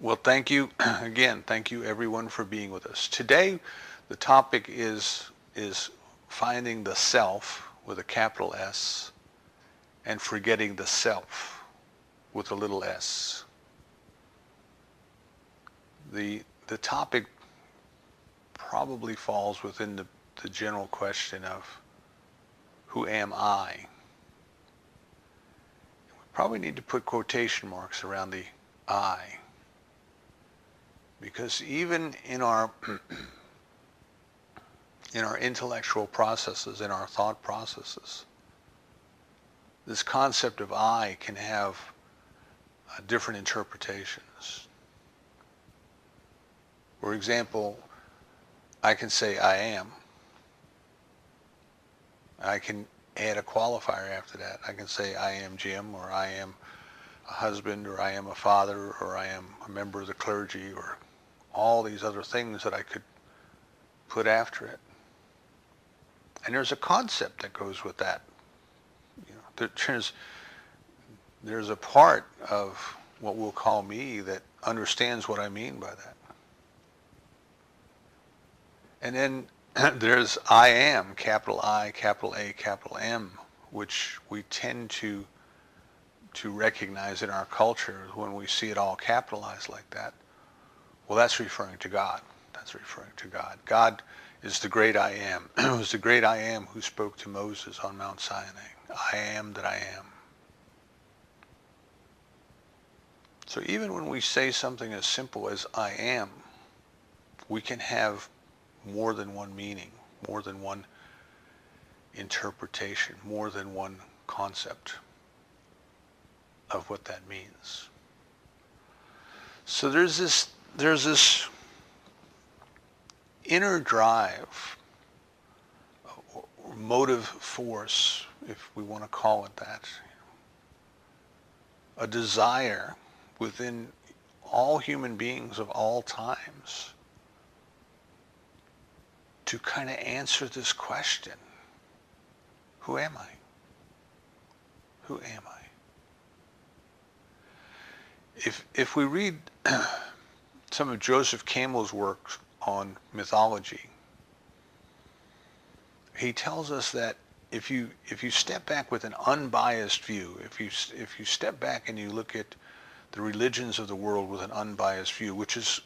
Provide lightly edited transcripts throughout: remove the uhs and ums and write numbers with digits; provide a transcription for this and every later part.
Well, thank you again. Thank you everyone for being with us. Today, the topic is finding the self with a capital S and forgetting the self with a little s. The topic probably falls within the general question of who am I? We probably need to put quotation marks around the I, because even in our intellectual processes, in our thought processes, this concept of I can have different interpretations. For example, I can say I am. I can add a qualifier after that. I can say I am Jim, or I am a husband, or I am a father, or I am a member of the clergy, or all these other things that I could put after it. And there's a concept that goes with that. There's a part of what we'll call me that understands what I mean by that. And then there's I am, capital I, capital A, capital M, which we tend to recognize in our culture when we see it all capitalized like that. Well, that's referring to God. That's referring to God. God is the great I am. It was the great I am who spoke to Moses on Mount Sinai. I am that I am. So even when we say something as simple as I am, we can have more than one meaning, more than one interpretation, more than one concept of what that means. So there's this inner drive, or motive force, if we want to call it that, a desire within all human beings of all times to kind of answer this question, who am I? Who am I? If we read some of Joseph Campbell's work on mythology, he tells us that if you step back with an unbiased view, if you step back and you look at the religions of the world with an unbiased view, which is,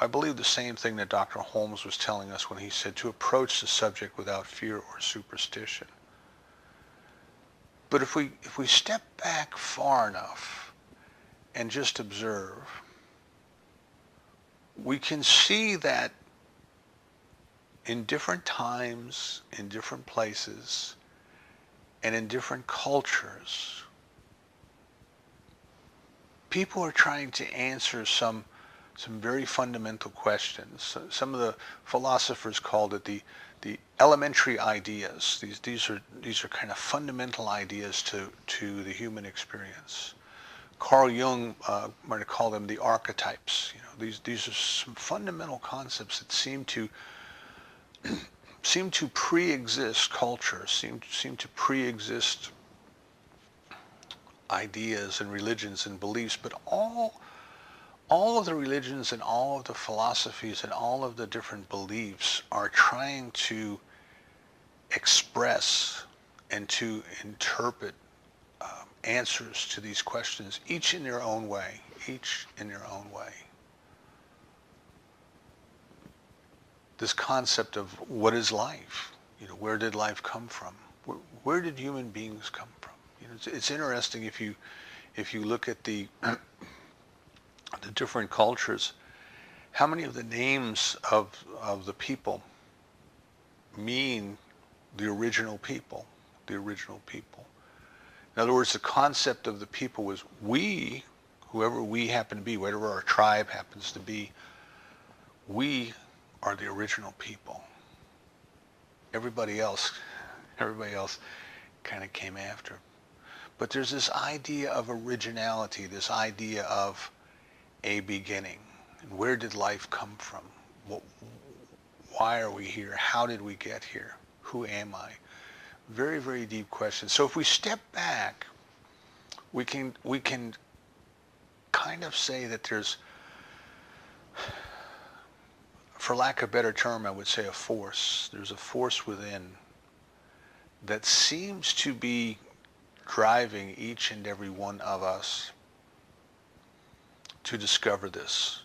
I believe, the same thing that Dr. Holmes was telling us when he said to approach the subject without fear or superstition. But if we step back far enough and just observe, we can see that in different times, in different places, and in different cultures, people are trying to answer some very fundamental questions. Some of the philosophers called it the elementary ideas. These are kind of fundamental ideas to the human experience. Carl Jung might have called them the archetypes. These are some fundamental concepts that seem to pre-exist culture, seem to pre-exist ideas and religions and beliefs, but all of the religions and all of the philosophies and all of the different beliefs are trying to express and to interpret answers to these questions, each in their own way, each in their own way. This concept of what is life? Where did life come from? Where did human beings come from? It's interesting if you look at the different cultures, how many of the names of the people mean the original people, the original people. In other words, the concept of the people was we, whoever we happen to be, whatever our tribe happens to be, we are the original people. Everybody else kind of came after. But there's this idea of originality, this idea of a beginning. And where did life come from? Why are we here? How did we get here? Who am I? Very, very deep questions. So if we step back, we can kind of say that there's for lack of a better term, I would say a force. There's a force within that seems to be driving each and every one of us to discover this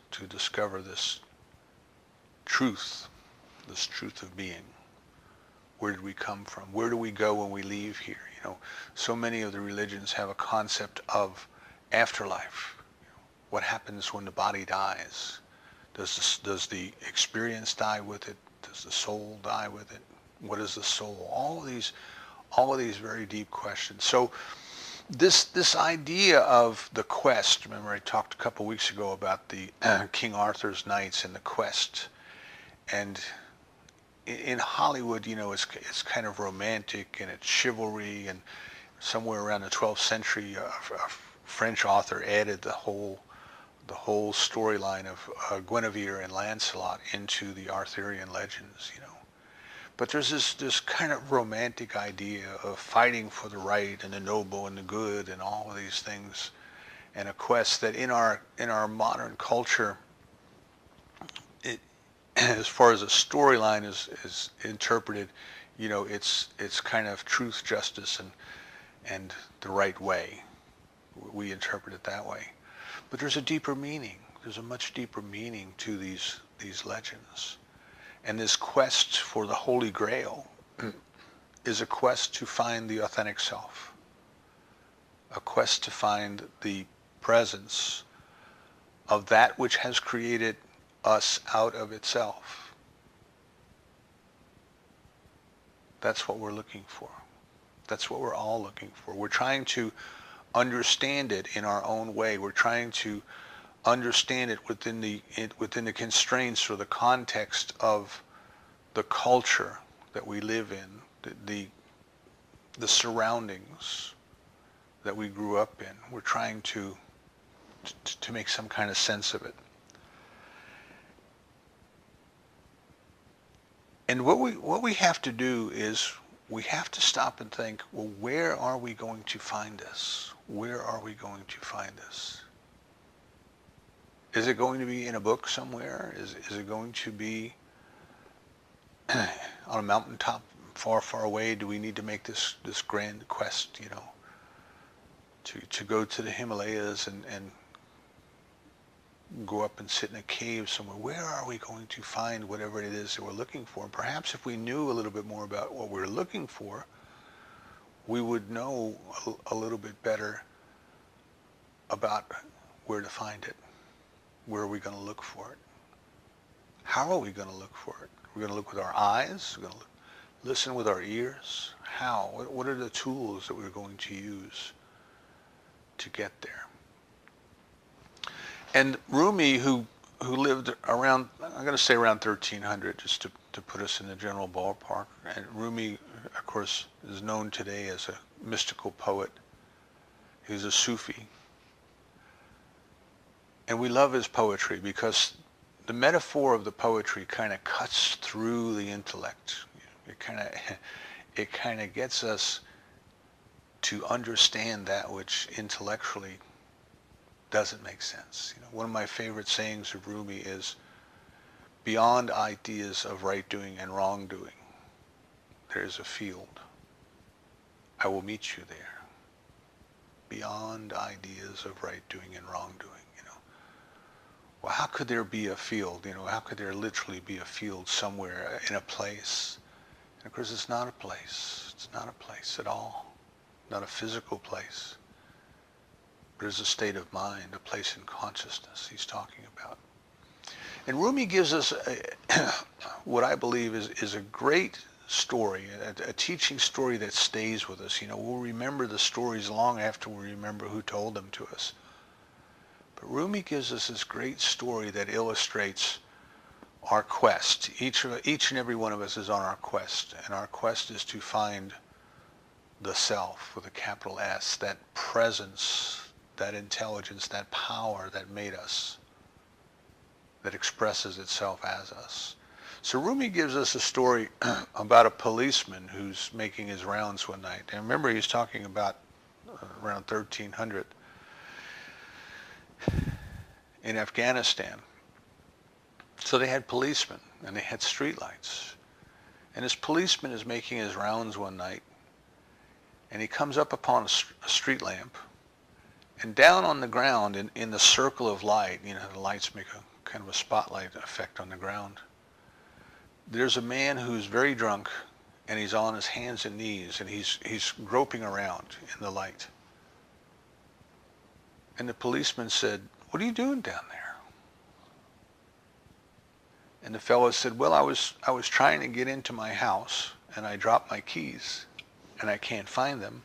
truth, this truth of being. Where did we come from? Where do we go when we leave here? You know, so many of the religions have a concept of afterlife. What happens when the body dies? Does the experience die with it? Does the soul die with it? What is the soul? All of these very deep questions. So this idea of the quest, remember I talked a couple weeks ago about the King Arthur's knights and the quest. And in Hollywood, you know, it's kind of romantic and it's chivalry, and somewhere around the 12th century, a French author added the whole storyline of Guinevere and Lancelot into the Arthurian legends, you know. But there's this kind of romantic idea of fighting for the right and the noble and the good and all of these things, and a quest that in our modern culture, as far as a storyline is interpreted, you know, it's kind of truth, justice, and the right way. We interpret it that way. But there's a deeper meaning. There's a much deeper meaning to these legends. And this quest for the Holy Grail is a quest to find the authentic self, a quest to find the presence of that which has created us out of itself. That's what we're looking for. That's what we're all looking for. We're trying to understand it in our own way. We're trying to understand it within the constraints or the context of the culture that we live in, the surroundings that we grew up in. We're trying to make some kind of sense of it. And what we have to do is we have to stop and think, well, where are we going to find this? Where are we going to find this? Is it going to be in a book somewhere? Is it going to be on a mountaintop far, far away? Do we need to make this grand quest, you know, to go to the Himalayas and go up and sit in a cave somewhere? Where are we going to find whatever it is that we're looking for? And perhaps if we knew a little bit more about what we're looking for, we would know a little bit better about where to find it. Where are we going to look for it? How are we going to look for it? We're going to look with our eyes? We're going to listen with our ears? How? What are the tools that we're going to use to get there? And Rumi, who lived around, I'm going to say around 1300, just to put us in the general ballpark. And Rumi, of course, is known today as a mystical poet. He's a Sufi. And we love his poetry because the metaphor of the poetry kind of cuts through the intellect. It kind of gets us to understand that which intellectually doesn't make sense. You know, one of my favorite sayings of Rumi is, beyond ideas of right doing and wrong doing, there is a field. I will meet you there. Beyond ideas of right doing and wrong doing. Well, how could there be a field? You know, how could there literally be a field somewhere in a place? And of course, it's not a place. It's not a place at all. Not a physical place. But it's a state of mind, a place in consciousness he's talking about. And Rumi gives us what I believe is a great story, a teaching story that stays with us. You know, we'll remember the stories long after we remember who told them to us. But Rumi gives us this great story that illustrates our quest. Each and every one of us is on our quest, and our quest is to find the self with a capital S, that presence, that intelligence, that power that made us, that expresses itself as us. So Rumi gives us a story about a policeman who's making his rounds one night. And remember, he's talking about around 1300. In Afghanistan. So they had policemen, and they had streetlights. And this policeman is making his rounds one night, and he comes up upon a street lamp, and down on the ground in the circle of light, you know, the lights make a kind of a spotlight effect on the ground. There's a man who's very drunk, and he's on his hands and knees, and he's groping around in the light. And the policeman said, "What are you doing down there?" And the fellow said, "Well, I was trying to get into my house, and I dropped my keys, and I can't find them.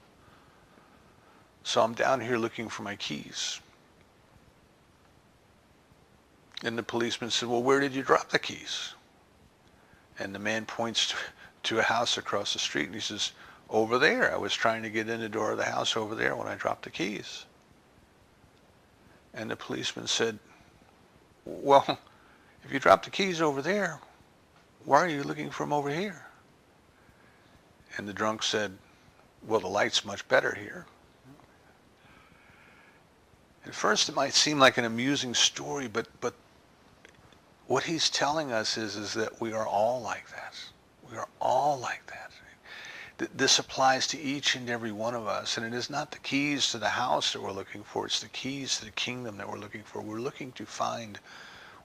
So I'm down here looking for my keys." And the policeman said, "Well, where did you drop the keys?" And the man points to a house across the street, and he says, "Over there. I was trying to get in the door of the house over there when I dropped the keys." And the policeman said, "Well, if you dropped the keys over there, why are you looking for them over here?" And the drunk said, "Well, the light's much better here." At first it might seem like an amusing story, but what he's telling us is that we are all like that. We are all like that. This applies to each and every one of us, and it is not the keys to the house that we're looking for, it's the keys to the kingdom that we're looking for. We're looking to find,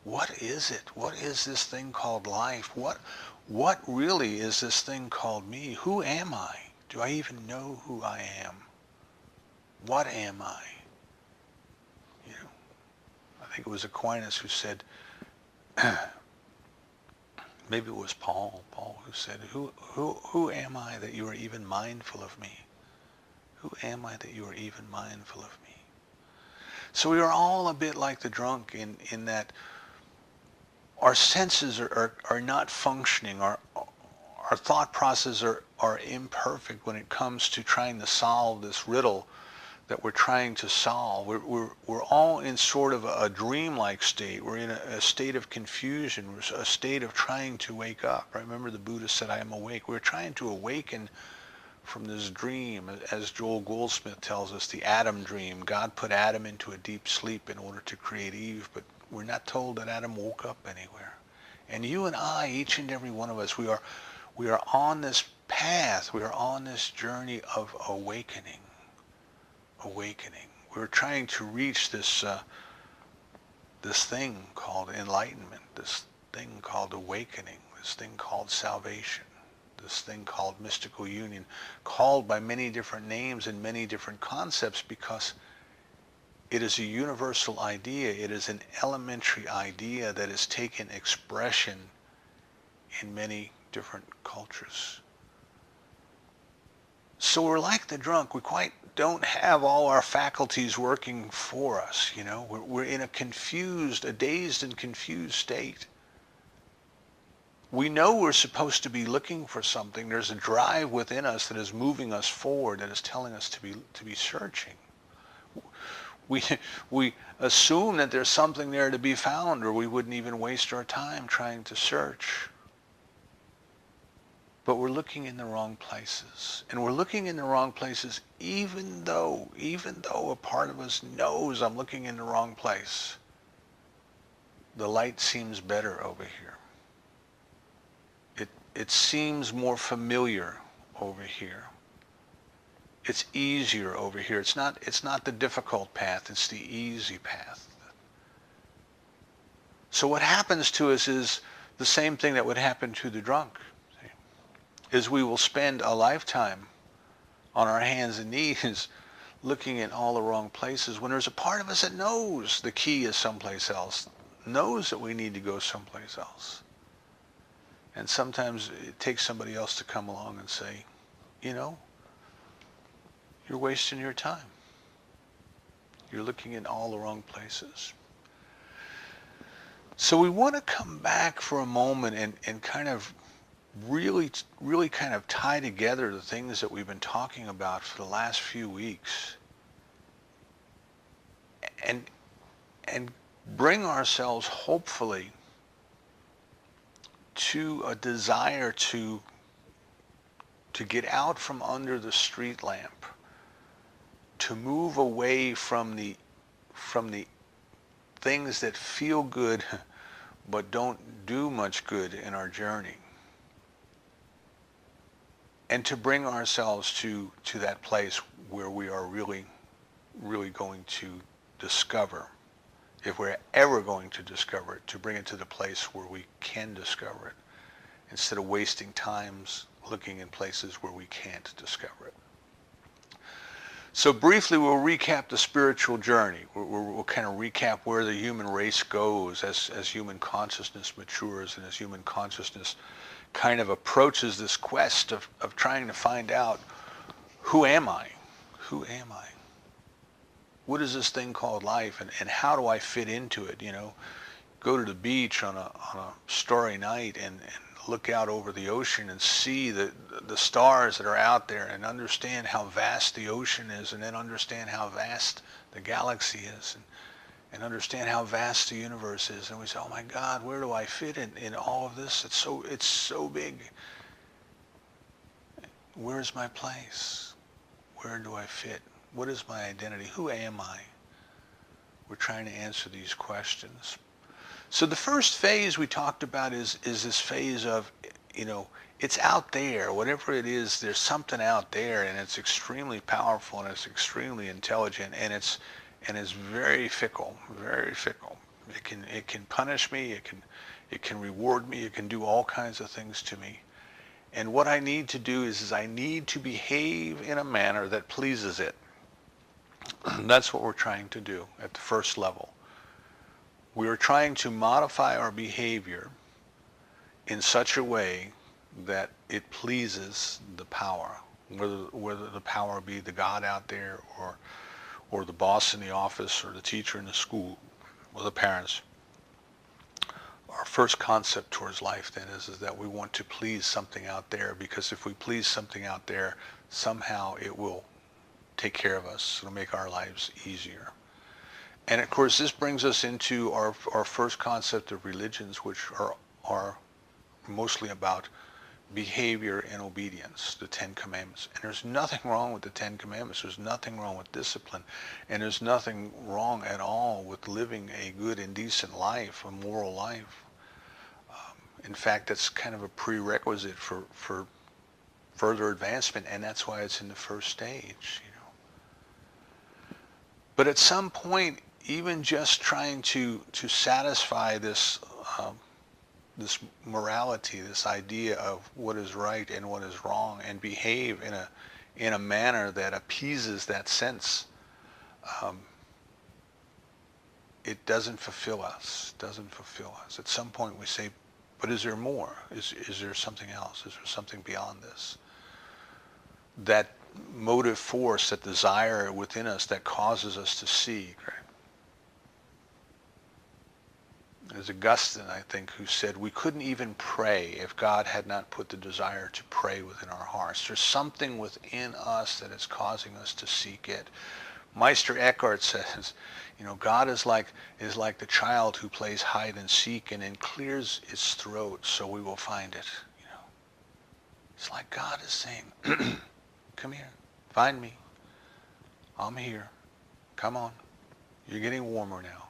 what is it? What is this thing called life? What really is this thing called me? Who am I? Do I even know who I am? What am I? You know, I think it was Aquinas who said, maybe it was Paul who said, who am I that you are even mindful of me? Who am I that you are even mindful of me? So we are all a bit like the drunk in that our senses are not functioning. Our thought processes are imperfect when it comes to trying to solve this riddle that we're trying to solve. We're all in sort of a dreamlike state. We're in a state of confusion. We're a state of trying to wake up. Right? Remember the Buddha said, "I am awake." We're trying to awaken from this dream. As Joel Goldsmith tells us, the Adam dream. God put Adam into a deep sleep in order to create Eve, but we're not told that Adam woke up anywhere. And you and I, each and every one of us, we are on this path. We are on this journey of awakening. We're trying to reach this thing called enlightenment, this thing called awakening, this thing called salvation, this thing called mystical union, called by many different names and many different concepts because it is a universal idea. It is an elementary idea that has taken expression in many different cultures. So we're like the drunk. We quite don't have all our faculties working for us, you know. We're in a dazed and confused state. We know we're supposed to be looking for something. There's a drive within us that is moving us forward, that is telling us to be searching. We assume that there's something there to be found, or we wouldn't even waste our time trying to search. But we're looking in the wrong places. And we're looking in the wrong places even though a part of us knows I'm looking in the wrong place. The light seems better over here. It seems more familiar over here. It's easier over here. It's not the difficult path, it's the easy path. So what happens to us is the same thing that would happen to the drunk. Is we will spend a lifetime on our hands and knees looking in all the wrong places when there's a part of us that knows the key is someplace else, knows that we need to go someplace else. And sometimes it takes somebody else to come along and say, you know, you're wasting your time. You're looking in all the wrong places. So we want to come back for a moment and kind of really kind of tie together the things that we've been talking about for the last few weeks and bring ourselves hopefully to a desire to get out from under the street lamp, to move away from the things that feel good but don't do much good in our journey. And to bring ourselves to that place where we are really, really going to discover, if we're ever going to discover it, to bring it to the place where we can discover it, instead of wasting times looking in places where we can't discover it. So briefly, we'll recap the spiritual journey. We'll kind of recap where the human race goes as human consciousness matures and as human consciousness kind of approaches this quest of trying to find out, who am I? Who am I? What is this thing called life, and how do I fit into it? You know, go to the beach on a starry night and look out over the ocean and see the stars that are out there, and understand how vast the ocean is, and then understand how vast the galaxy is, and understand how vast the universe is. And we say, oh my God, where do I fit in all of this? It's so big. Where's my place? Where do I fit? What is my identity? Who am I? We're trying to answer these questions. So the first phase we talked about is this phase of, you know, it's out there. Whatever it is, there's something out there, and it's extremely powerful, and it's extremely intelligent, and it's very fickle, very fickle. It can punish me. It can reward me. It can do all kinds of things to me. And what I need to do is I need to behave in a manner that pleases it. That's what we're trying to do at the first level. We are trying to modify our behavior in such a way that it pleases the power, whether the power be the God out there, or the boss in the office, or the teacher in the school, or the parents. Our first concept towards life then is that we want to please something out there, because if we please something out there, somehow it will take care of us. It'll make our lives easier. And of course, this brings us into our first concept of religions, which are mostly about behavior and obedience, the Ten Commandments. And there's nothing wrong with the Ten Commandments. There's nothing wrong with discipline. And there's nothing wrong at all with living a good and decent life, a moral life. In fact, that's kind of a prerequisite for further advancement, and that's why it's in the first stage, you know. But at some point, even just trying to satisfy this this morality, this idea of what is right and what is wrong, and behave in a manner that appeases that sense, it doesn't fulfill us. Doesn't fulfill us. At some point, we say, but is there more? Is there something else? Is there something beyond this? That motive force, that desire within us that causes us to seek, right? There's Augustine, I think, who said we couldn't even pray if God had not put the desire to pray within our hearts. There's something within us that is causing us to seek it. Meister Eckhart says, you know, God is like the child who plays hide and seek and then clears its throat so we will find it. You know, it's like God is saying, come here, find me. I'm here. Come on. You're getting warmer now.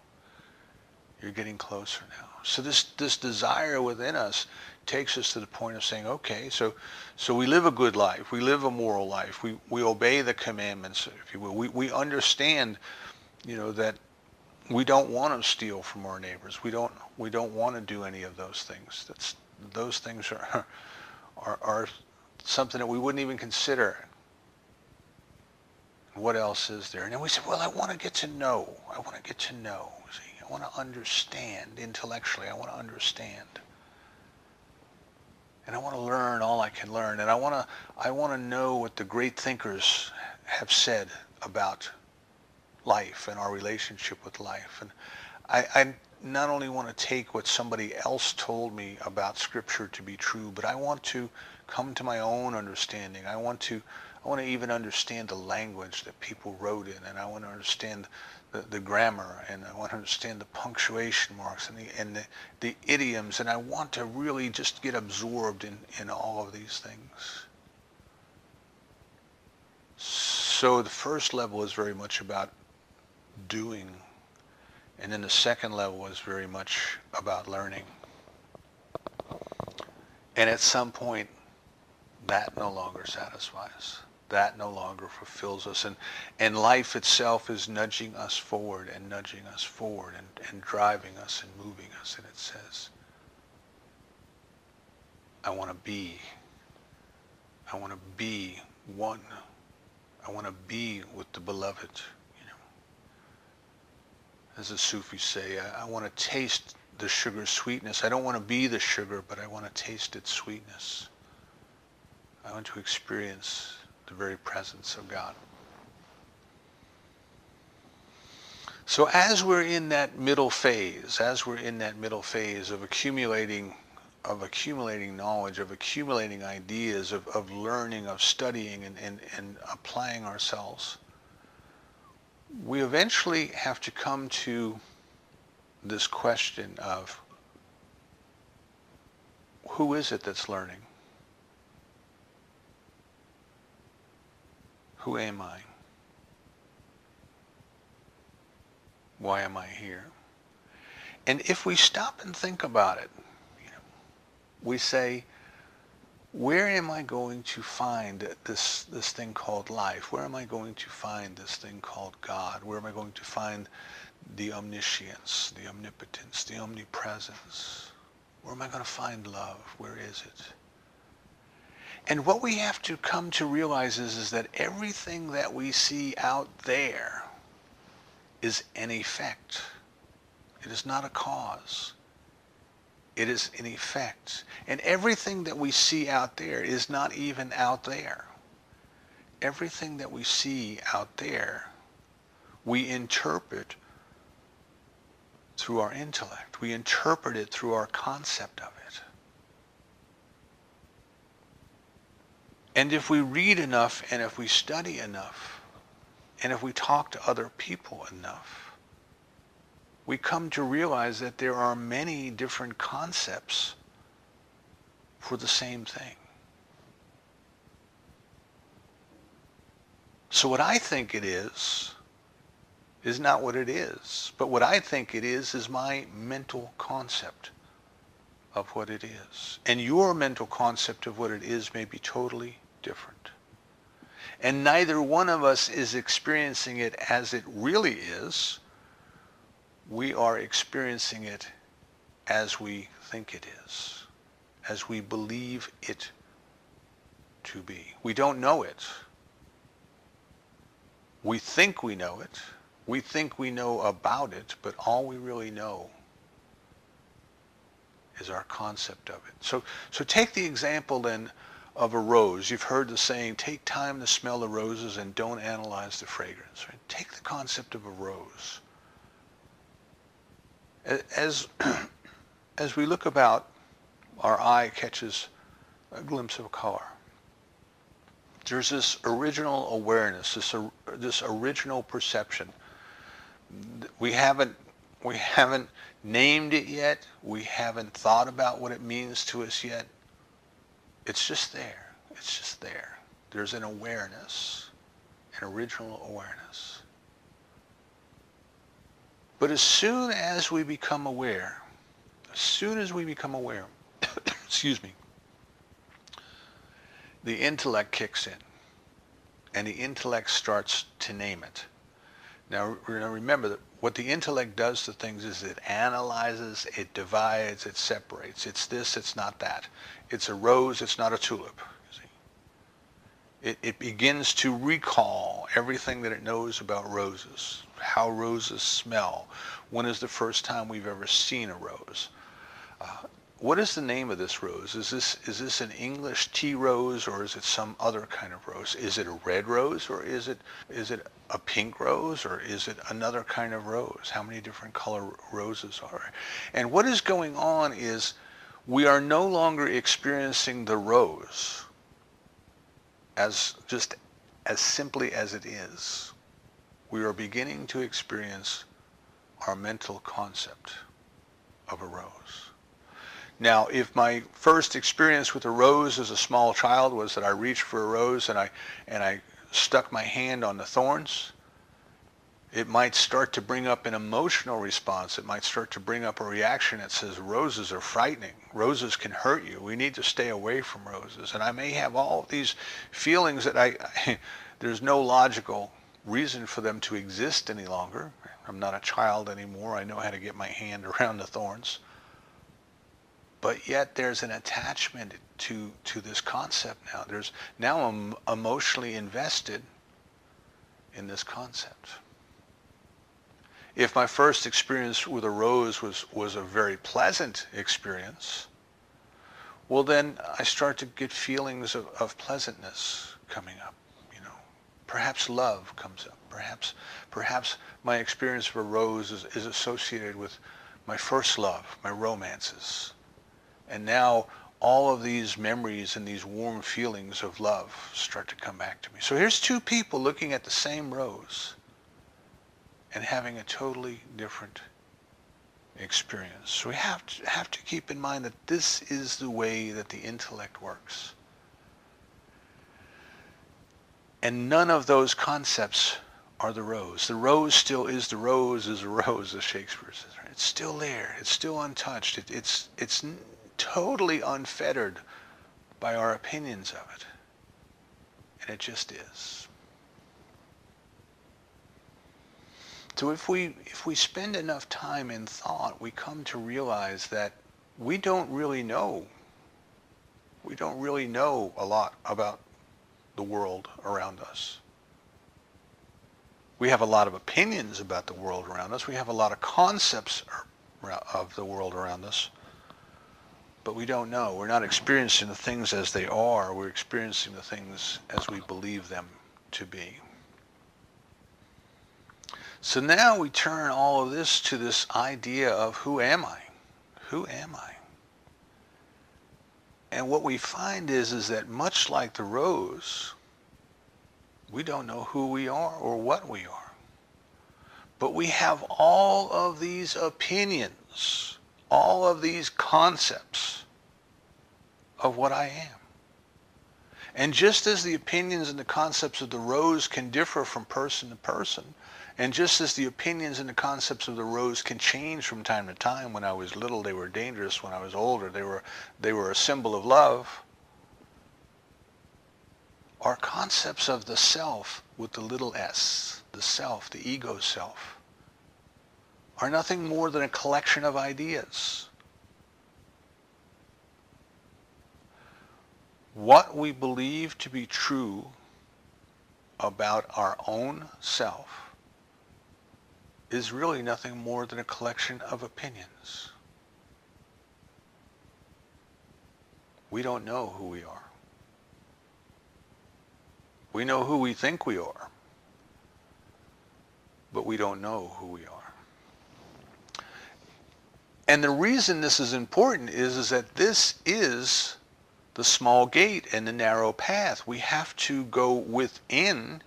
You're getting closer now. So this desire within us takes us to the point of saying, okay, so we live a good life. We live a moral life. We obey the commandments, if you will. We understand, you know, that we don't want to steal from our neighbors. We don't want to do any of those things. Those things are something that we wouldn't even consider. What else is there? And then we say, well, I want to get to know. I want to get to know. See? I want to understand intellectually. I want to understand. And I want to learn all I can learn. And I want to know what the great thinkers have said about life and our relationship with life. And I not only want to take what somebody else told me about Scripture to be true, but I want to come to my own understanding. I want to even understand the language that people wrote in, and I want to understand the grammar, and I want to understand the punctuation marks and the idioms, and I want to really just get absorbed in all of these things. So the first level is very much about doing And then the second level was very much about learning. And at some point, that no longer satisfies. That no longer fulfills us. And life itself is nudging us forward and nudging us forward and driving us and moving us. And it says, I want to be one. I want to be with the beloved. As the Sufis say, I want to taste the sugar's sweetness. I don't want to be the sugar, but I want to taste its sweetness. I want to experience the very presence of God. So as we're in that middle phase, of accumulating knowledge, of accumulating ideas, of learning, of studying and applying ourselves, we eventually have to come to this question of, who is it that's learning? Who am I? Why am I here? And if we stop and think about it, we say, where am I going to find this thing called life? Where am I going to find this thing called God? Where am I going to find the omniscience, the omnipotence, the omnipresence? Where am I going to find love? Where is it? And what we have to come to realize is that everything that we see out there is an effect. It is not a cause. It is an effect. And everything that we see out there is not even out there. Everything that we see out there, we interpret through our intellect. We interpret it through our concept of it. And if we read enough, and if we study enough, and if we talk to other people enough, we come to realize that there are many different concepts for the same thing. So what I think it is not what it is. But what I think it is my mental concept of what it is. And your mental concept of what it is may be totally different. And neither one of us is experiencing it as it really is. We are experiencing it as we think it is, as we believe it to be. We don't know it. We think we know it. We think we know about it, but all we really know is our concept of it. So take the example then of a rose. You've heard the saying, take time to smell the roses and don't analyze the fragrance. Right? Take the concept of a rose. As we look about, our eye catches a glimpse of color. There's this original awareness, this original perception. We haven't named it yet. We haven't thought about what it means to us yet. It's just there. It's just there. There's an awareness, an original awareness. But as soon as we become aware, excuse me, the intellect kicks in, and the intellect starts to name it. Now remember that what the intellect does to things is it analyzes, it divides, it separates. It's this, it's not that. It's a rose, it's not a tulip. You see? It begins to recall everything that it knows about roses, how roses smell. When is the first time we've ever seen a rose? What is the name of this rose? Is this an English tea rose, or is it some other kind of rose? Is it a red rose, or is it a pink rose, or is it another kind of rose? How many different color roses are there? And what is going on is we are no longer experiencing the rose as just as simply as it is. We are beginning to experience our mental concept of a rose. Now, if my first experience with a rose as a small child was that I reached for a rose and I stuck my hand on the thorns, It might start to bring up an emotional response. It might start to bring up a reaction that says roses are frightening. Roses can hurt you. We need to stay away from roses. And I may have all of these feelings that there's no logical reason for them to exist any longer. I'm not a child anymore. I know how to get my hand around the thorns. But yet there's an attachment to this concept now. Now I'm emotionally invested in this concept. If my first experience with a rose was a very pleasant experience, well then I start to get feelings of pleasantness coming up, you know. Perhaps love comes up. Perhaps my experience of a rose is associated with my first love, my romances. And now all of these memories and these warm feelings of love start to come back to me. So here's two people looking at the same rose and having a totally different experience. So we have to keep in mind that this is the way that the intellect works. And none of those concepts are the rose. The rose still is the rose is a rose, as Shakespeare says. Right? It's still there. It's still untouched. It's totally unfettered by our opinions of it. And it just is. So if we spend enough time in thought, we come to realize that we don't really know. We don't really know a lot about the world around us. We have a lot of opinions about the world around us. We have a lot of concepts of the world around us. But we don't know. We're not experiencing the things as they are. We're experiencing the things as we believe them to be. So now we turn all of this to this idea of who am I? Who am I? And what we find is that much like the rose, we don't know who we are or what we are. But we have all of these opinions, all of these concepts of what I am. And just as the opinions and the concepts of the rose can differ from person to person, and just as the opinions and the concepts of the rose can change from time to time, when I was little they were dangerous, when I was older they were a symbol of love, our concepts of the self with the little s, the self, the ego self, are nothing more than a collection of ideas. What we believe to be true about our own self is really nothing more than a collection of opinions. We don't know who we are. We know who we think we are, but we don't know who we are. And the reason this is important is that this is the small gate and the narrow path. We have to go within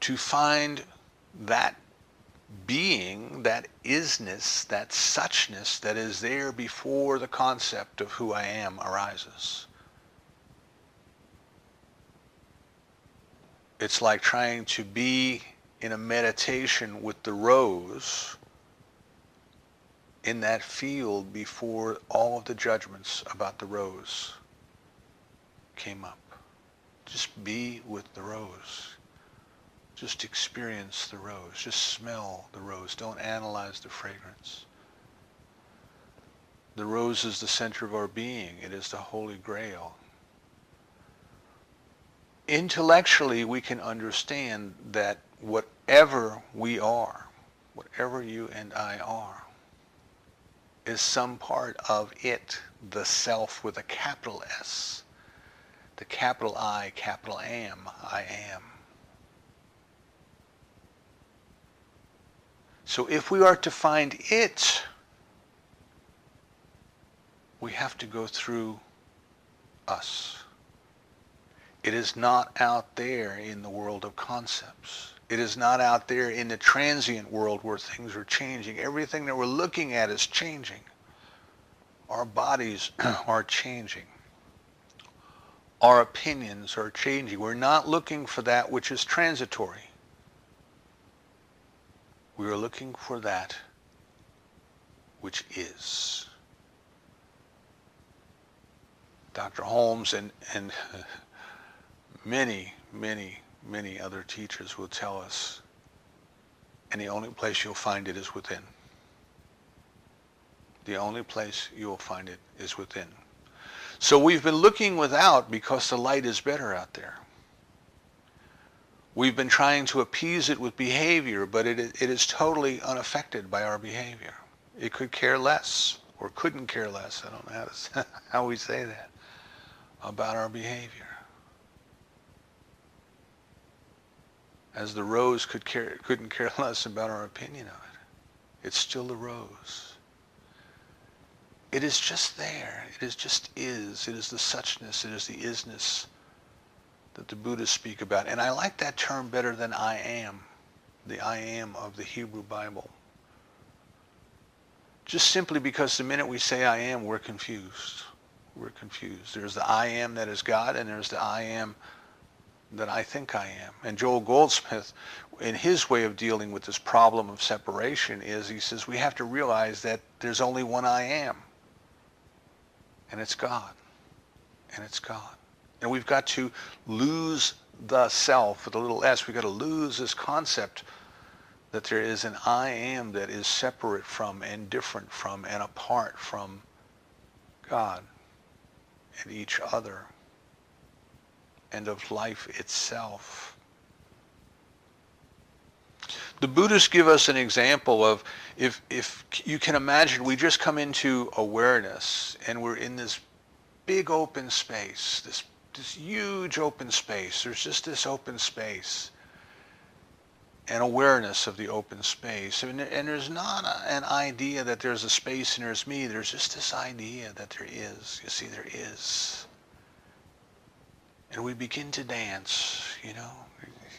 to find that being, that isness, that suchness that is there before the concept of who I am arises. It's like trying to be in a meditation with the rose in that field before all of the judgments about the rose came up. Just be with the rose. Just experience the rose. Just smell the rose. Don't analyze the fragrance. The rose is the center of our being. It is the Holy Grail. Intellectually, we can understand that whatever we are, whatever you and I are, is some part of it, the self with a capital S, the capital I, capital AM, I am. So if we are to find it, we have to go through us. It is not out there in the world of concepts. It is not out there in the transient world where things are changing. Everything that we're looking at is changing. Our bodies are changing. Our opinions are changing. We're not looking for that which is transitory. We are looking for that which is. Dr. Holmes and many, many, many other teachers will tell us, and the only place you'll find it is within. The only place you will find it is within. So we've been looking without because the light is better out there. We've been trying to appease it with behavior, but it is totally unaffected by our behavior. It could care less, or couldn't care less, I don't know how we say that, about our behavior. As the rose couldn't care less about our opinion of it. It's still the rose. It is just there. It is just is. It is the suchness. It is the isness that the Buddhists speak about. And I like that term better than I am, the I am of the Hebrew Bible. Just simply because the minute we say I am, we're confused. We're confused. There's the I am that is God, and there's the I am that I think I am. And Joel Goldsmith, in his way of dealing with this problem of separation, is he says we have to realize that there's only one I am. And it's God. And it's God. And we've got to lose the self with a little s. We've got to lose this concept that there is an I am that is separate from and different from and apart from God and each other and of life itself. The Buddhists give us an example of if you can imagine we just come into awareness and we're in this big open space, this huge open space. There's just this open space and awareness of the open space. And there's not an idea that there's a space and there's me. There's just this idea that there is. You see, there is. And we begin to dance, you know.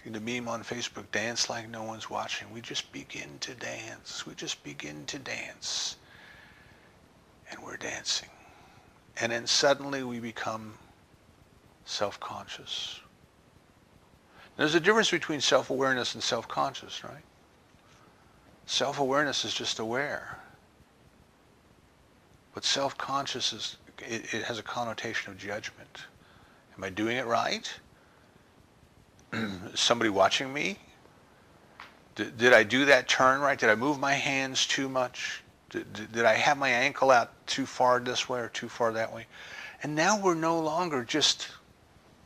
The meme on Facebook, dance like no one's watching. We just begin to dance. We just begin to dance. And we're dancing. And then suddenly we become self-conscious. There's a difference between self-awareness and self-conscious, right? Self-awareness is just aware. But self-conscious it has a connotation of judgment. Am I doing it right? Is somebody watching me? Did I do that turn right? Did I move my hands too much? Did I have my ankle out too far this way or too far that way? And now we're no longer just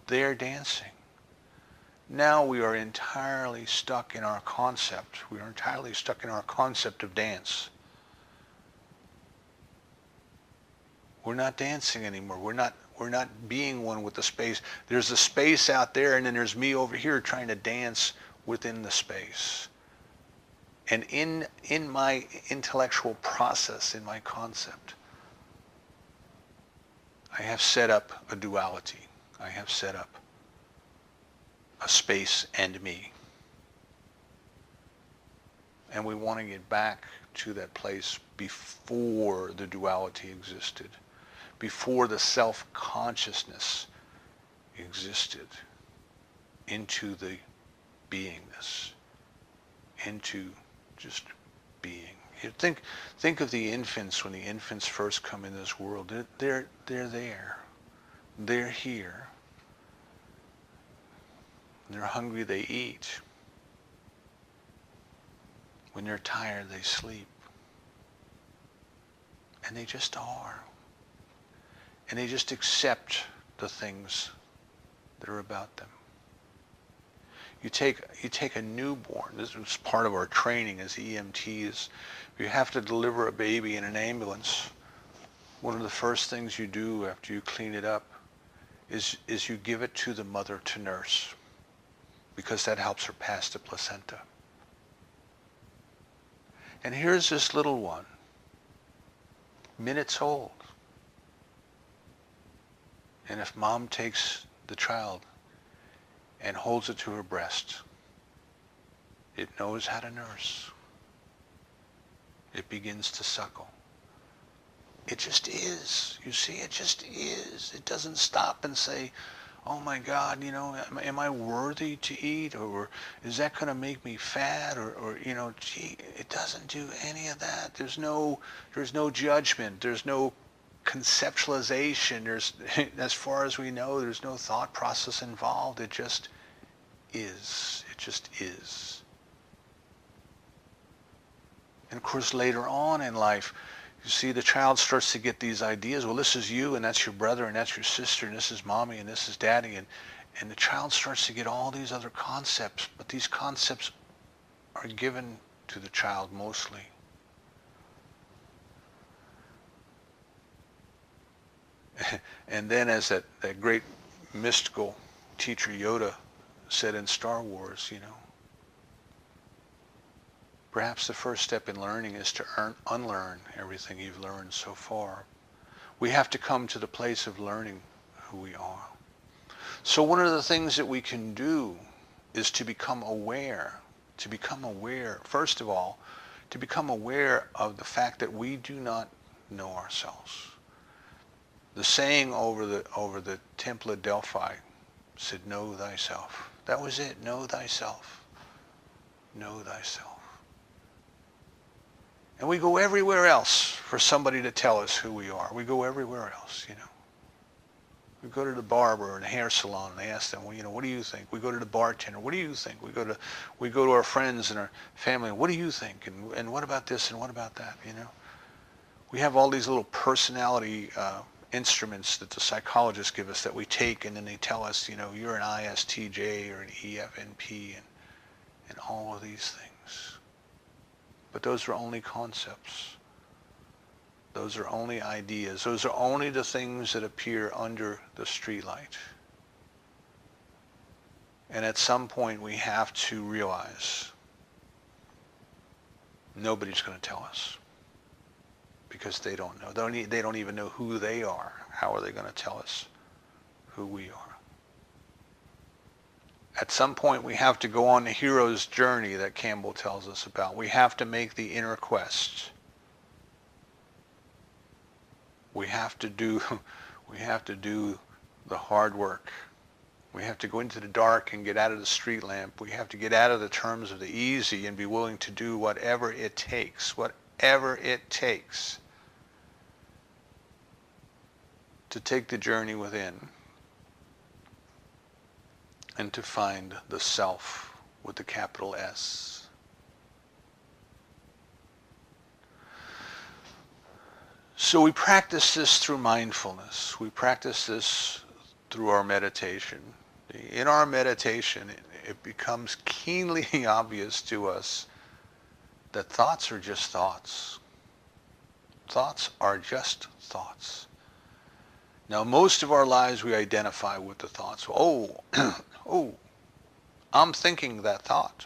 there dancing. Now we are entirely stuck in our concept. We are entirely stuck in our concept of dance. We're not dancing anymore. We're not being one with the space. There's a space out there, and then there's me over here trying to dance within the space. And in my intellectual process, in my concept, I have set up a duality. I have set up a space and me. And we want to get back to that place before the duality existed, before the self-consciousness existed, into the beingness, into just being. Think of the infants when the infants first come in this world. They're there. They're here. When they're hungry, they eat. When they're tired, they sleep. And they just are. And they just accept the things that are about them. You take a newborn. This was part of our training as EMTs. You have to deliver a baby in an ambulance. One of the first things you do after you clean it up is you give it to the mother to nurse, because that helps her pass the placenta. And here's this little one, minutes old. And if mom takes the child and holds it to her breast, it knows how to nurse. It begins to suckle. It just is. You see, it just is. It doesn't stop and say, oh my God, am I worthy to eat, or is that going to make me fat, or gee, it doesn't do any of that. There's no judgment. There's no conceptualization. As far as we know, there's no thought process involved. It just is. It just is. And of course, later on in life, you see the child starts to get these ideas. Well, this is you, and that's your brother, and that's your sister, and this is mommy, and this is daddy. And the child starts to get all these other concepts, but these concepts are given to the child mostly. And then, as that great mystical teacher Yoda said in Star Wars, perhaps the first step in learning is to unlearn everything you've learned so far. We have to come to the place of learning who we are. So one of the things that we can do is to become aware. First of all, to become aware of the fact that we do not know ourselves. The saying over the Temple of Delphi said, know thyself. That was it. Know thyself. Know thyself. And we go everywhere else for somebody to tell us who we are. We go everywhere else, We go to the barber or the hair salon and they ask them, well, what do you think? We go to the bartender, what do you think? We go to our friends and our family, what do you think? And what about this and what about that, We have all these little personality instruments that the psychologists give us that we take, and then they tell us, you're an ISTJ or an EFNP and all of these things. But those are only concepts. Those are only ideas. Those are only the things that appear under the streetlight. And at some point we have to realize nobody's going to tell us, because they don't know. They don't even know who they are. How are they going to tell us who we are? At some point we have to go on the hero's journey that Campbell tells us about. We have to make the inner quest. We have to do the hard work. We have to go into the dark and get out of the street lamp. We have to get out of the terms of the easy and be willing to do whatever it takes to take the journey within and to find the self with the capital S. So we practice this through mindfulness. We practice this through our meditation. In our meditation, it becomes keenly obvious to us that thoughts are just thoughts. Thoughts are just thoughts. Now, most of our lives we identify with the thoughts. Oh, I'm thinking that thought.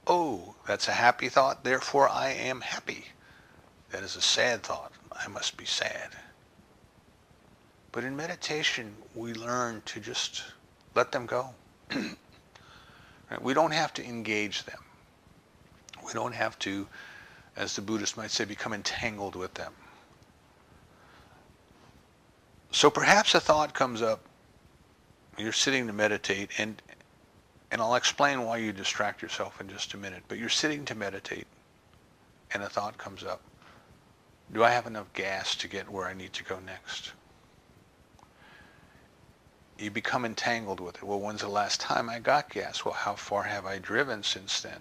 Oh, that's a happy thought, therefore I am happy. That is a sad thought. I must be sad. But in meditation, we learn to just let them go. We don't have to engage them. We don't have to, as the Buddhist might say, become entangled with them. So perhaps a thought comes up, you're sitting to meditate, and I'll explain why you distract yourself in just a minute, but you're sitting to meditate, and a thought comes up. Do I have enough gas to get where I need to go next? You become entangled with it. Well, when's the last time I got gas? Well, how far have I driven since then?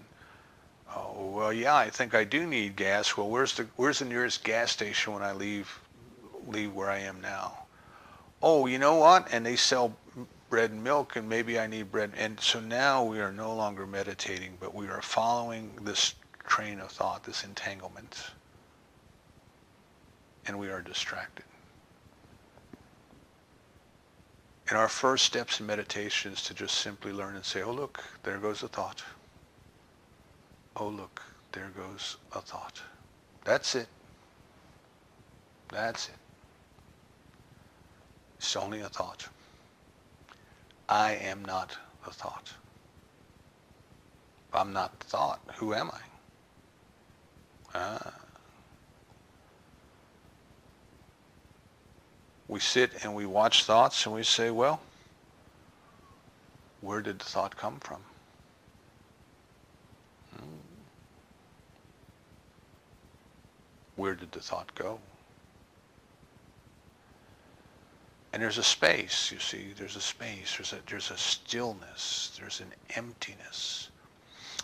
Oh, well, yeah, I think I do need gas. Well, where's the nearest gas station when I leave where I am now? Oh, you know what? And they sell bread and milk, and maybe I need bread. And so now we are no longer meditating, but we are following this train of thought, this entanglement, and we are distracted. And our first steps in meditation is to just simply learn and say, oh, look, there goes a thought. Oh, look, there goes a thought. That's it. That's it. It's only a thought. I am not the thought. If I'm not the thought, who am I? We sit and we watch thoughts and we say, well, where did the thought come from? Where did the thought go? And there's a space, you see, there's a space, there's a stillness, there's an emptiness.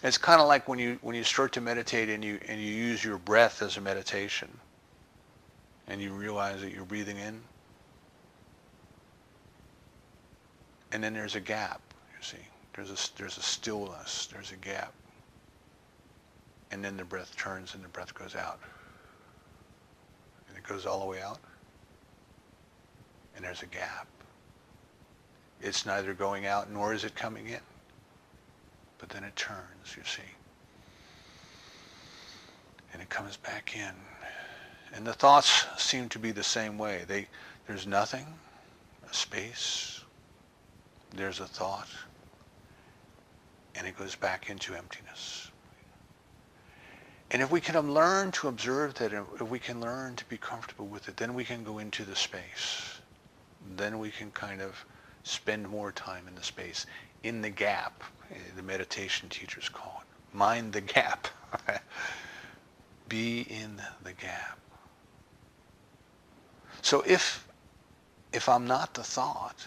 It's kind of like when you start to meditate and you use your breath as a meditation, and you realize that you're breathing in, and then there's a gap, you see. There's a stillness, there's a gap. And then the breath turns and the breath goes out. And it goes all the way out. And there's a gap. It's neither going out nor is it coming in. But then it turns, you see. And it comes back in. And the thoughts seem to be the same way. There's nothing, a space, there's a thought, and it goes back into emptiness. And if we can learn to observe that, if we can learn to be comfortable with it, then we can go into the space. Then we can kind of spend more time in the space, in the gap, the meditation teachers call it. Mind the gap. Be in the gap. So if I'm not the thought,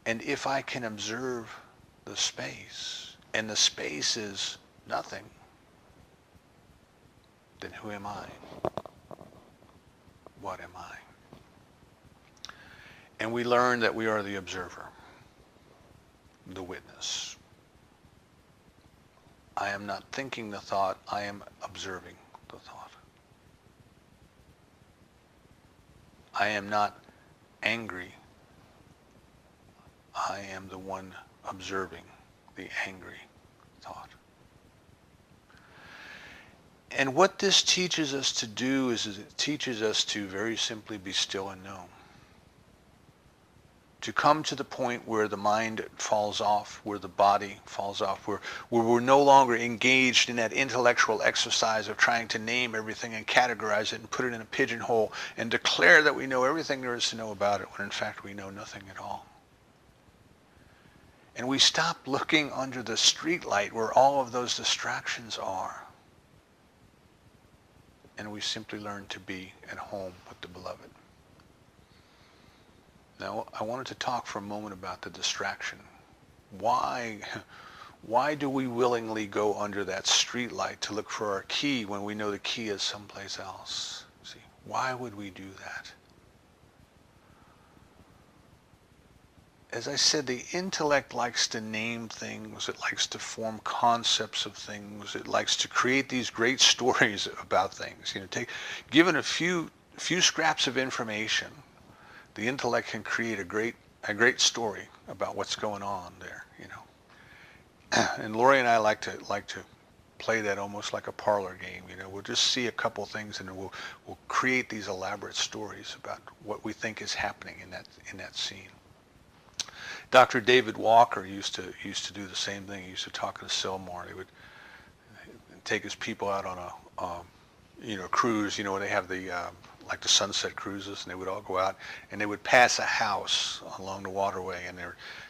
and if I can observe the space, and the space is nothing, then who am I? What am I? And we learn that we are the observer, the witness. I am not thinking the thought, I am observing the thought. I am not angry. I am the one observing the angry thought. And what this teaches us to do is it teaches us to very simply be still and know. To come to the point where the mind falls off, where the body falls off, where we're no longer engaged in that intellectual exercise of trying to name everything and categorize it and put it in a pigeonhole and declare that we know everything there is to know about it, when in fact we know nothing at all. And we stop looking under the streetlight where all of those distractions are. And we simply learn to be at home with the beloved. Now, I wanted to talk for a moment about the distraction. Why do we willingly go under that streetlight to look for our key when we know the key is someplace else? See, why would we do that? As I said, the intellect likes to name things. It likes to form concepts of things. It likes to create these great stories about things. Given a few scraps of information, the intellect can create a great story about what's going on there. And Lori and I like to play that almost like a parlor game. We'll just see a couple things and we'll create these elaborate stories about what we think is happening in that scene. Dr. David Walker used to do the same thing. He used to talk to Sylmar. He would take his people out on a cruise. When they have the like the sunset cruises, and they would all go out and they would pass a house along the waterway, and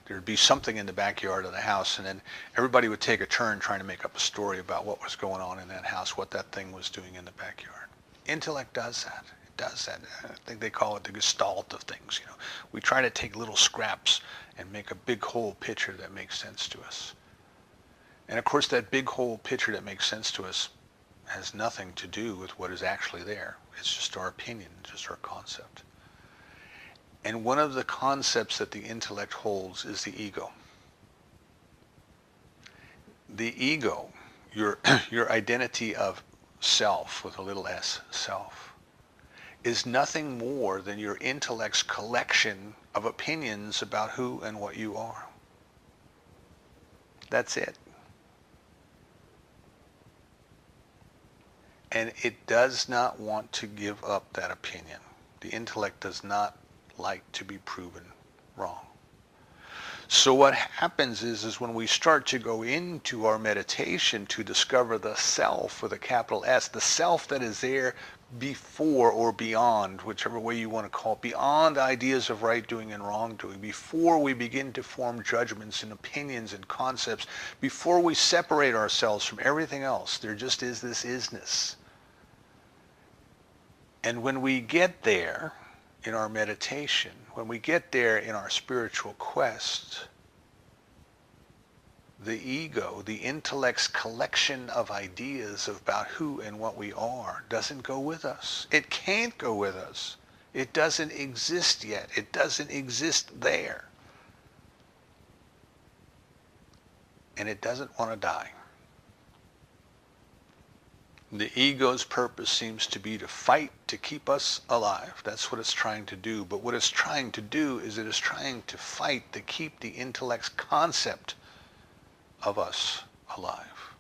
there'd be something in the backyard of the house, and then everybody would take a turn trying to make up a story about what was going on in that house, what that thing was doing in the backyard. Intellect does that. It does that. I think they call it the gestalt of things. We try to take little scraps and make a big whole picture that makes sense to us. And of course, that big whole picture that makes sense to us has nothing to do with what is actually there. It's just our opinion, just our concept. And one of the concepts that the intellect holds is the ego. The ego, your identity of self, with a little s, self, is nothing more than your intellect's collection of opinions about who and what you are. That's it. And it does not want to give up that opinion. The intellect does not like to be proven wrong. So what happens is when we start to go into our meditation to discover the self with a capital S, the self that is there before or beyond, whichever way you want to call it, beyond ideas of right doing and wrong doing, before we begin to form judgments and opinions and concepts, before we separate ourselves from everything else, there just is this isness. And when we get there in our meditation, when we get there in our spiritual quest, the ego, the intellect's collection of ideas about who and what we are, doesn't go with us. It can't go with us. It doesn't exist yet. It doesn't exist there. And it doesn't want to die. The ego's purpose seems to be to fight to keep us alive. That's what it's trying to do. But what it's trying to do is it is trying to fight to keep the intellect's concept of us alive.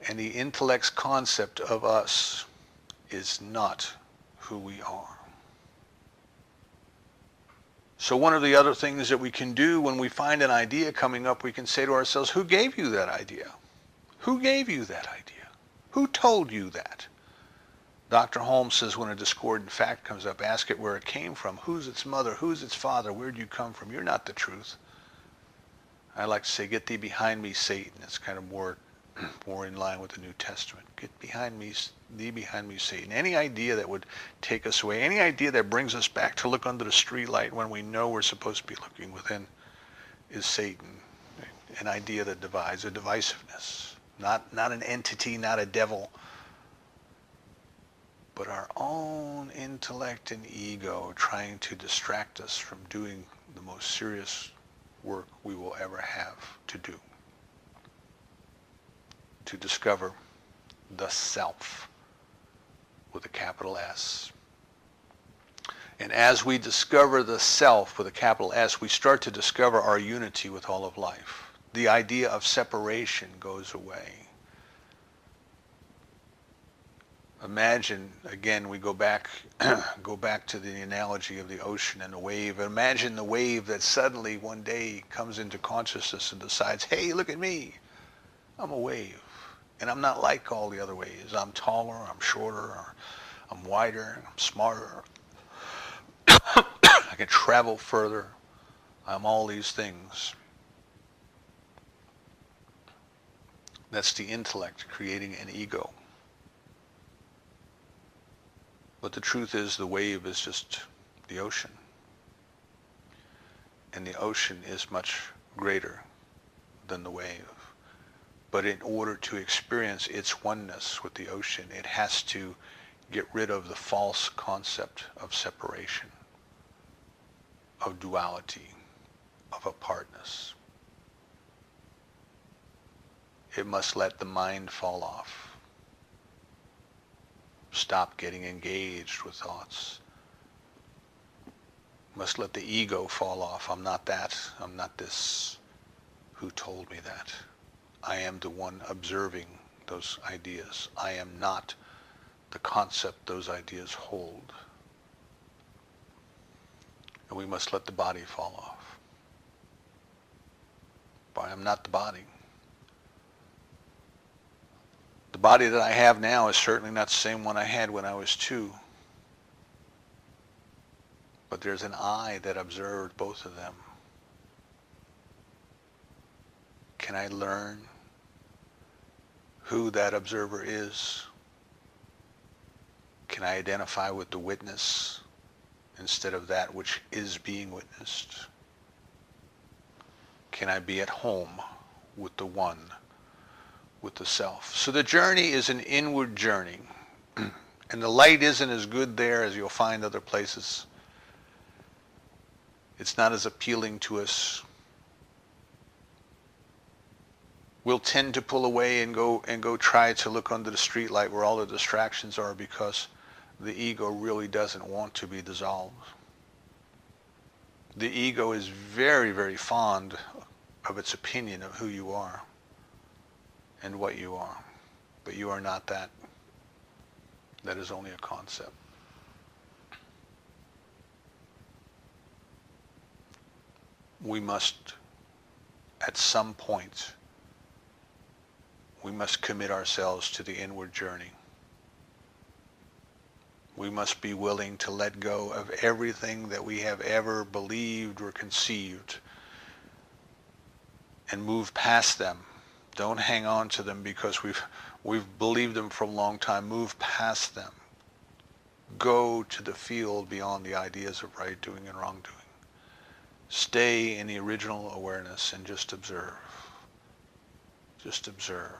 And the intellect's concept of us is not who we are. So one of the other things that we can do when we find an idea coming up, we can say to ourselves, who gave you that idea? Who gave you that idea? Who told you that? Dr. Holmes says when a discordant fact comes up, ask it where it came from. Who's its mother? Who's its father? Where did you come from? You're not the truth. I like to say, get thee behind me, Satan. It's kind of more in line with the New Testament. Get behind me, thee behind me, Satan. Any idea that would take us away, any idea that brings us back to look under the streetlight when we know we're supposed to be looking within, is Satan. An idea that divides, a divisiveness. Not an entity, not a devil, but our own intellect and ego trying to distract us from doing the most serious work we will ever have to do. To discover the self with a capital S. And as we discover the self with a capital S, we start to discover our unity with all of life. The idea of separation goes away. Imagine, again, we go back to the analogy of the ocean and the wave. Imagine the wave that suddenly one day comes into consciousness and decides, hey, look at me. I'm a wave. And I'm not like all the other waves. I'm taller, I'm shorter, I'm wider, I'm smarter. I can travel further. I'm all these things. That's the intellect creating an ego. But the truth is the wave is just the ocean. And the ocean is much greater than the wave. But in order to experience its oneness with the ocean, it has to get rid of the false concept of separation, of duality, of apartness. It must let the mind fall off. Stop getting engaged with thoughts. Must let the ego fall off. I'm not that. I'm not this. Who told me that? I am the one observing those ideas. I am not the concept those ideas hold. And we must let the body fall off. But I am not the body. The body that I have now is certainly not the same one I had when I was 2. But there's an I that observed both of them. Can I learn who that observer is? Can I identify with the witness instead of that which is being witnessed? Can I be at home with the one, with the self? So the journey is an inward journey. And the light isn't as good there as you'll find other places. It's not as appealing to us. We'll tend to pull away and go try to look under the streetlight where all the distractions are because the ego really doesn't want to be dissolved. The ego is very, very fond of its opinion of who you are and what you are. But you are not that. That is only a concept. We must, at some point, we must commit ourselves to the inward journey. We must be willing to let go of everything that we have ever believed or conceived and move past them. Don't hang on to them because we've believed them for a long time. Move past them. Go to the field beyond the ideas of right doing and wrong doing. Stay in the original awareness and just observe. Just observe.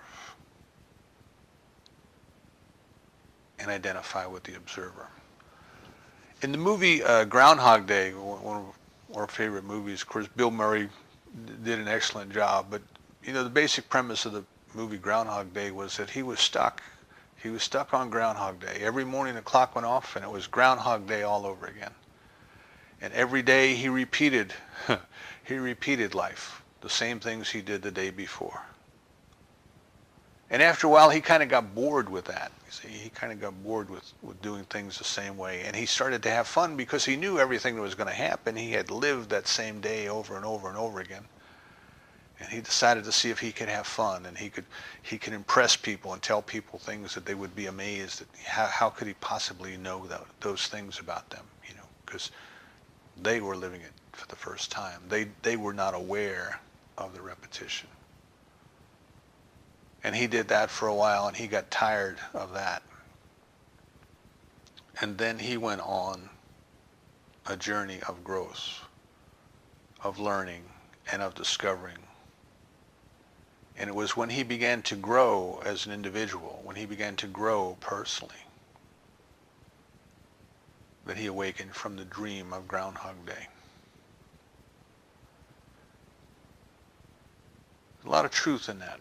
And identify with the observer. In the movie Groundhog Day, one of our favorite movies, of course, Bill Murray did an excellent job, but you know, the basic premise of the movie Groundhog Day was that he was stuck. He was stuck on Groundhog Day. Every morning the clock went off and it was Groundhog Day all over again. And every day he repeated life, the same things he did the day before. And after a while, he kind of got bored with that. You see, he kind of got bored with doing things the same way. And he started to have fun because he knew everything that was going to happen. He had lived that same day over and over and over again. And he decided to see if he could have fun and he could impress people and tell people things that they would be amazed at. How could he possibly know those things about them? You know, because they were living it for the first time. They were not aware of the repetition. And he did that for a while and he got tired of that. And then he went on a journey of growth, of learning, and of discovering. And it was when he began to grow as an individual, when he began to grow personally, that he awakened from the dream of Groundhog Day. A lot of truth in that.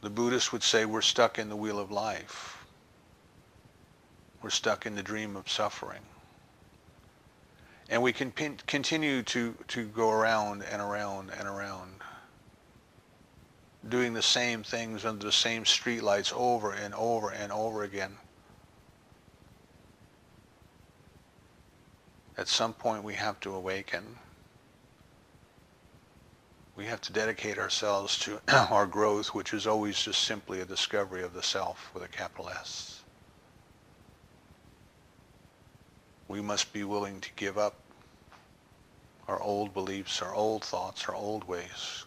The Buddhists would say we're stuck in the wheel of life. We're stuck in the dream of suffering. And we can continue to go around and around and around, doing the same things under the same streetlights over and over and over again. At some point we have to awaken. We have to dedicate ourselves to our growth, which is always just simply a discovery of the self with a capital S. We must be willing to give up our old beliefs, our old thoughts, our old ways,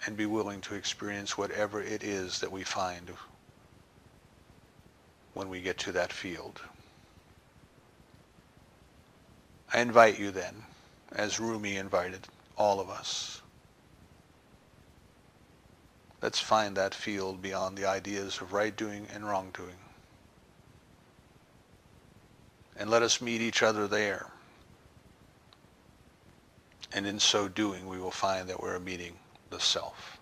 and be willing to experience whatever it is that we find when we get to that field. I invite you then, as Rumi invited all of us, let's find that field beyond the ideas of right doing and wrong doing. And let us meet each other there. And in so doing, we will find that we're meeting the self.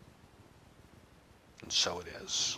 And so it is.